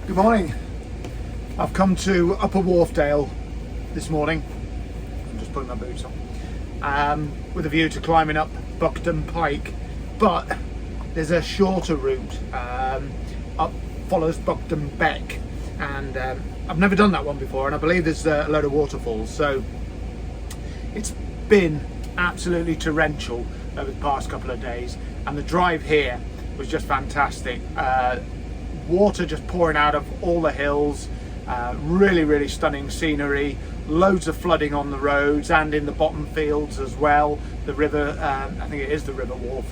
Good morning. I've come to Upoer Wharfdale this morning. I'm just putting my boots on. With a view to climbing up Buckden Pike, but there's a shorter route up follows Buckden Beck, and I've never done that one before, and I believe there's a load of waterfalls. So it's been absolutely torrential over the past couple of days, and the drive here was just fantastic. Water just pouring out of all the hills, really stunning scenery, loads of flooding on the roads and in the bottom fields as well. The river, I think it is the River Wharf,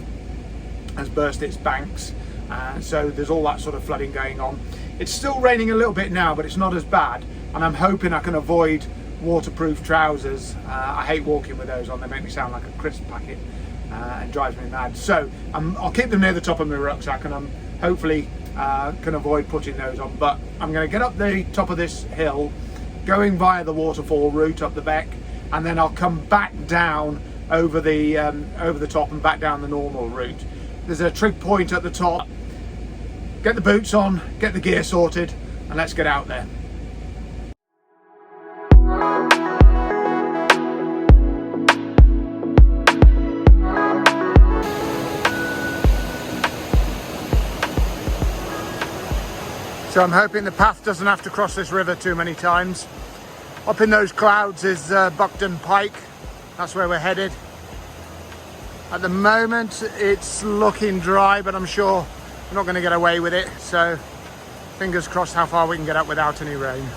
has burst its banks, so there's all that sort of flooding going on. It's still raining a little bit now, but it's not as bad, and I'm hoping I can avoid waterproof trousers. I hate walking with those on, they make me sound like a crisp packet and drives me mad. So I'll keep them near the top of my rucksack, and I'm hopefully can avoid putting those on. But I'm going to get up the top of this hill, going via the waterfall route up the Beck, and then I'll come back down over the top and back down the normal route. There's a trig point at the top. Get the boots on, get the gear sorted, and let's get out there. So I'm hoping the path doesn't have to cross this river too many times. Up in those clouds is Buckden Pike. That's where we're headed. At the moment it's looking dry, but I'm sure we're not going to get away with it. So fingers crossed how far we can get up without any rain.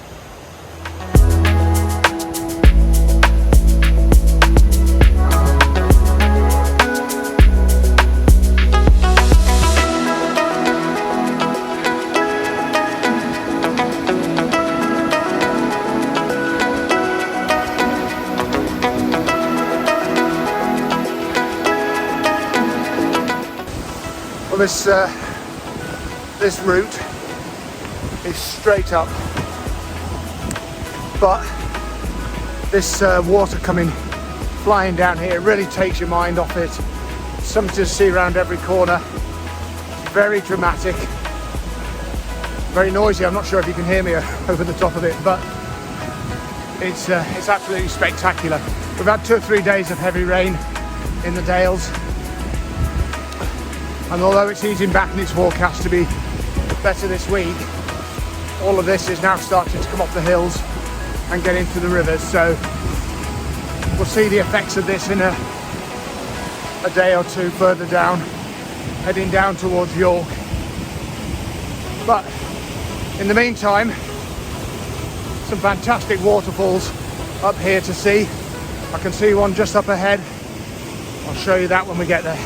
This route is straight up, but this water coming flying down here really takes your mind off it. Something to see around every corner. Very dramatic, very noisy. I'm not sure if you can hear me over the top of it, but it's absolutely spectacular. We've had 2 or 3 days of heavy rain in the Dales, and although it's easing back and it's forecast to be better this week, all of this is now starting to come up the hills and get into the rivers. So we'll see the effects of this in a day or two further down, heading down towards York. But in the meantime, some fantastic waterfalls up here to see. I can see one just up ahead. I'll show you that when we get there.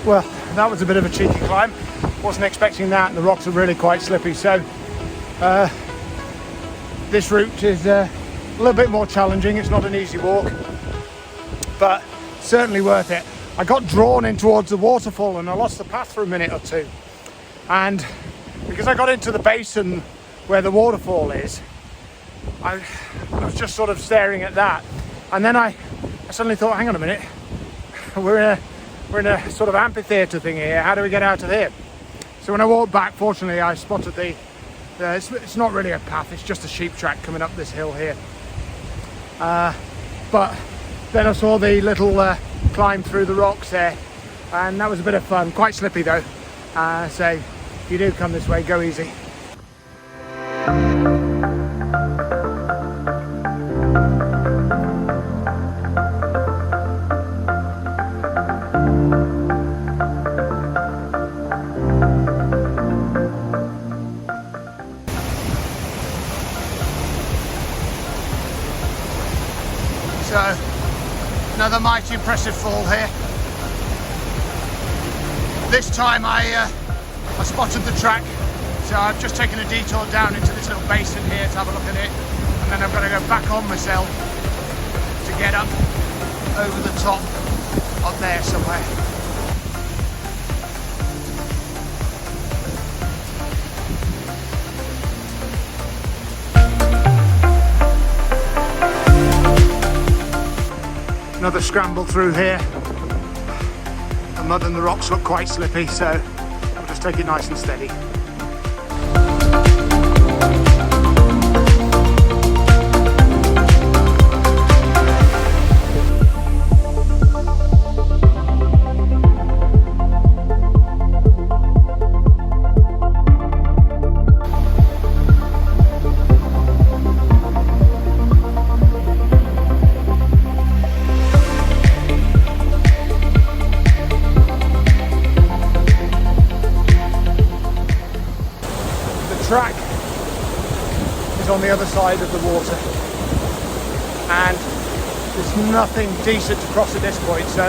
Well, that was a bit of a cheeky climb. Wasn't expecting that, and the rocks are really quite slippy. So this route is a little bit more challenging. It's not an easy walk, but certainly worth it. I got drawn in towards the waterfall and I lost the path for a minute or two. And because I got into the basin where the waterfall is, I was just sort of staring at that. And then I suddenly thought, hang on a minute, we're in a sort of amphitheatre thing here. How do we get out of here? So when I walked back, fortunately, I spotted it's not really a path, it's just a sheep track coming up this hill here. But then I saw the little climb through the rocks there, and that was a bit of fun. Quite slippy though. So if you do come this way, go easy. Another mighty impressive fall here. This time I spotted the track, so I've just taken a detour down into this little basin here to have a look at it, and then I've got to go back on myself to get up over the top up there somewhere. Another scramble through here. The mud and the rocks look quite slippy, so we'll just take it nice and steady. Track is on the other side of the water, and there's nothing decent to cross at this point, so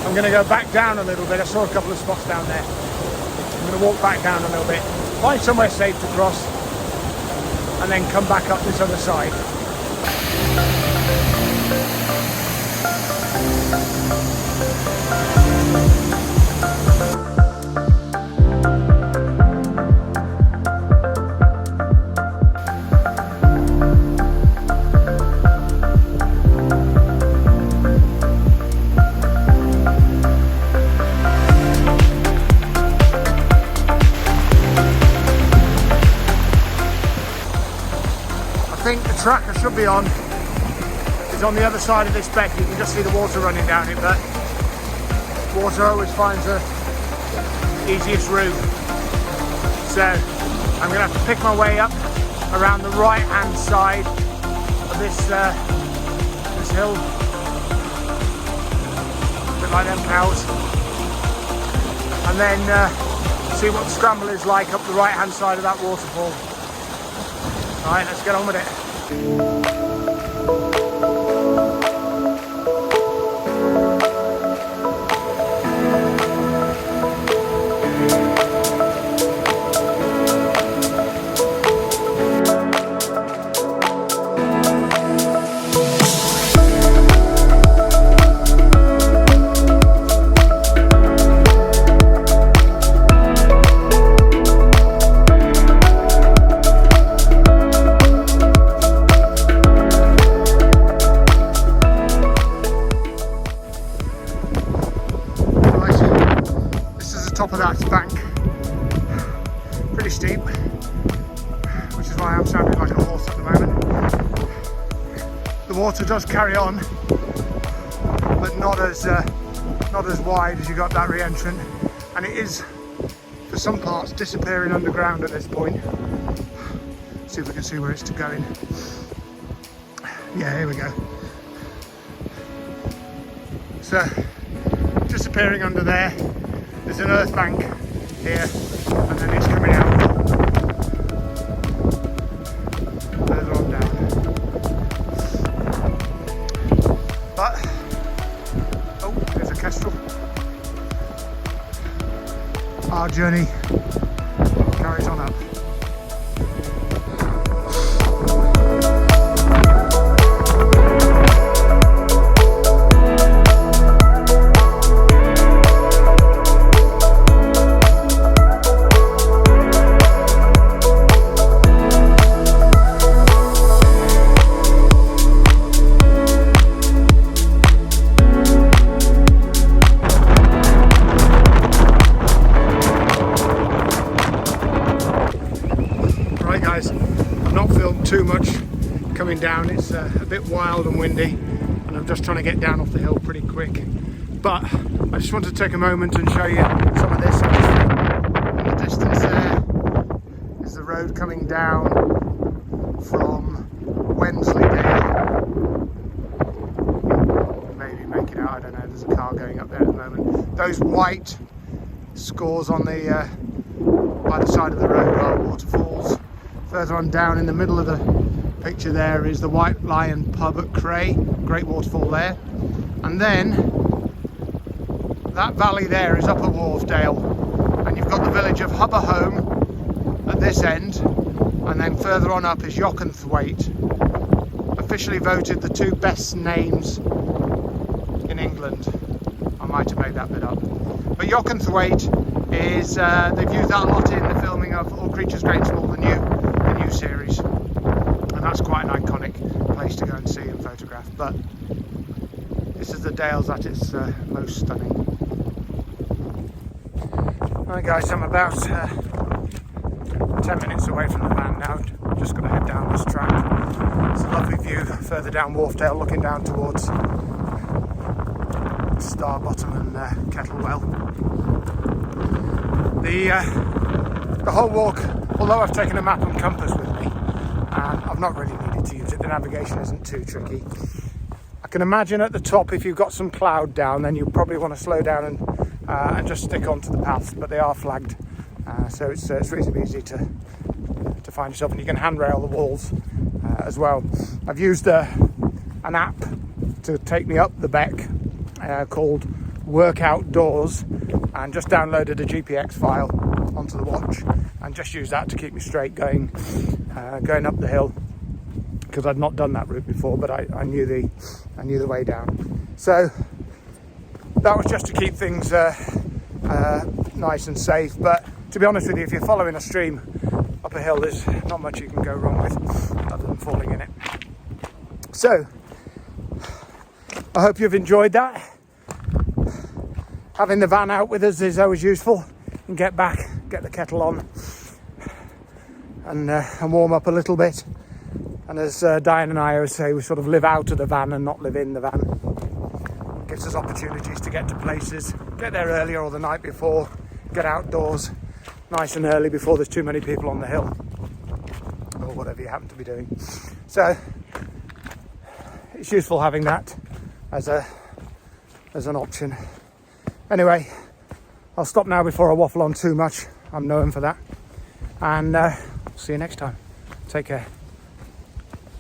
I'm going to go back down a little bit. I saw a couple of spots down there. I'm going to walk back down a little bit, find somewhere safe to cross, and then come back up this other side. I think the track I should be on is on the other side of this beck. You can just see the water running down it, but water always finds the easiest route. So I'm going to have to pick my way up around the right hand side of this hill, a bit like them cows, and then see what the scramble is like up the right hand side of that waterfall. Alright, let's get on with it. Top of that bank, pretty steep, which is why I'm sounding like a horse at the moment. The water does carry on, but not as wide as you got that re-entrant, and it is for some parts disappearing underground at this point. See if we can see where it's going. Yeah, here we go. So disappearing under there. There's an earth bank here, and then it's coming out further on down. But, oh, there's a kestrel. Our journey carries on up. Too much coming down. It's a bit wild and windy, and I'm just trying to get down off the hill pretty quick, but I just wanted to take a moment and show you some of this. In the distance there is the road coming down from Wensleydale. Maybe make it out, I don't know, there's a car going up there at the moment. Those white scores on the by the side of the road are waterfalls. Further on down in the middle of the picture there is the White Lion pub at Cray, great waterfall there. and then that valley there is Upoer Wharfdale, and you've got the village of Home at this end, and then further on up is Yorkshire Dales, officially voted the 2 best names in England. I might have made that bit up, but Yorkshire Dales is they've used that a lot in the filming of All Creatures Great and Small, the new series, and that's quite an iconic place to go and see and photograph. But this is the Dales at its most stunning. Right guys, I'm about 10 minutes away from the van now. Just going to head down this track. It's a lovely view further down Wharfdale, looking down towards Star Bottom and Kettlewell. The whole walk, although I've taken a map and compass with me, I've not really needed to use it. The navigation isn't too tricky. I can imagine at the top, if you've got some cloud down, then you'll probably want to slow down and just stick onto the paths, but they are flagged, so it's reasonably easy to find yourself, and you can handrail the walls as well. I've used an app to take me up the Beck called Work Outdoors, and just downloaded a GPX file onto the watch and just used that to keep me straight going up the hill, because I'd not done that route before, but I knew the way down. So that was just to keep things nice and safe. But to be honest with you, if you're following a stream up a hill, there's not much you can go wrong with other than falling in it. So I hope you've enjoyed that. Having the van out with us is always useful, and get back, get the kettle on and warm up a little bit. And as Diane and I always say, we sort of live out of the van and not live in the van. Gives us opportunities to get to places, get there earlier or the night before, get outdoors nice and early before there's too many people on the hill, or whatever you happen to be doing. So it's useful having that as an option. Anyway, I'll stop now before I waffle on too much. I'm known for that. And see you next time. Take care.